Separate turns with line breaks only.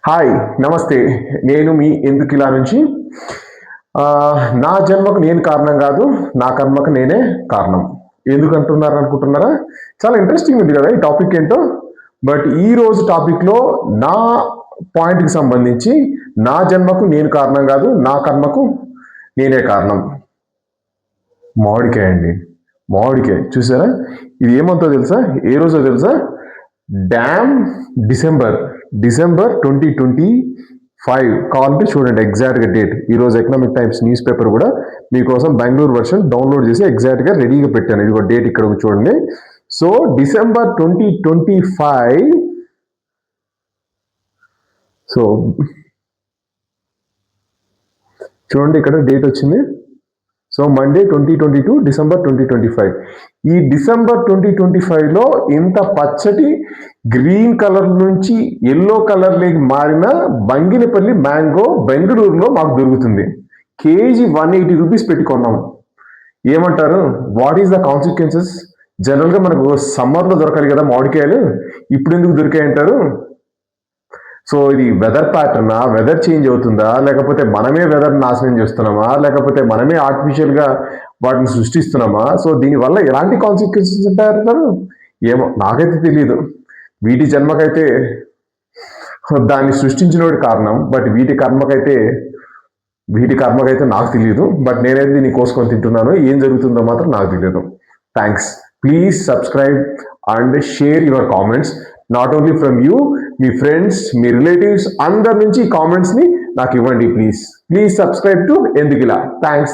Hi నమస్తే. నేను మీ ఎందుకిలా నుంచి నా జన్మకు నేను కారణం కాదు, నా కర్మకు నేనే కారణం. ఎందుకు అంటున్నారు అనుకుంటున్నారా? చాలా ఇంట్రెస్టింగ్ ఉంది కదా ఈ టాపిక్ ఏంటో. బట్ ఈ రోజు టాపిక్లో నా పాయింట్కి సంబంధించి నా జన్మకు నేను కారణం కాదు, నా కర్మకు నేనే కారణం. మామిడికాయ అండి, మామిడికాయ చూసారా? ఇది ఏమంతో తెలుసా? ఏ రోజో తెలుసా? డ్యామ్ డిసెంబర్ 2025 కావాలంటే చూడండి ఎగ్జాక్ట్గా డేట్. ఈరోజు ఎకనామిక్ టైమ్స్ న్యూస్ పేపర్ కూడా మీకోసం బెంగళూరు వర్షన్ డౌన్లోడ్ చేసి ఎగ్జాక్ట్గా రెడీగా పెట్టాను. ఇదిగో డేట్ ఇక్కడ చూడండి. So December 2025. సో చూడండి ఇక్కడ డేట్ వచ్చింది. So Monday 2022 December 2025. ఈ డిసెంబర్ 2025లో ఇంత పచ్చటి గ్రీన్ కలర్ నుంచి ఎల్లో కలర్లోకి మారిన బంగినపల్లి మ్యాంగో బెంగళూరులో మాకు దొరుకుతుంది. కేజీ 180 రూపీస్ పెట్టుకున్నాము. ఏమంటారు? What is the consequences? జనరల్గా మనకు సమ్మర్లో దొరకాలి కదా మామిడికాయలు, ఇప్పుడు ఎందుకు దొరికాయంటారు? సో ఇది వెదర్ ప్యాటర్నా, వెదర్ చేంజ్ అవుతుందా, లేకపోతే మనమే వెదర్ నాశనం చేస్తున్నామా, లేకపోతే మనమే ఆర్టిఫిషియల్గా వాటిని సృష్టిస్తున్నామా? సో దీనివల్ల ఎలాంటి కాన్సిక్వెన్సెస్ ఉంటాయంటారు? ఏమో నాకైతే తెలియదు. వీటి జన్మకైతే దాన్ని సృష్టించినోడి కారణం, బట్ వీటి కర్మకైతే నాకు తెలియదు. బట్ నేనైతే దీన్ని కోసుకొని తింటున్నాను. ఏం జరుగుతుందో మాత్రం నాకు తెలియదు. Thanks. Please subscribe and share your comments. Not only from you, me friends, me relatives అందరి నుంచి కామెంట్స్ని నాకు ఇవ్వండి ప్లీజ్. ప్లీజ్ సబ్స్క్రైబ్ టు ఎందుకిలా. థ్యాంక్స్.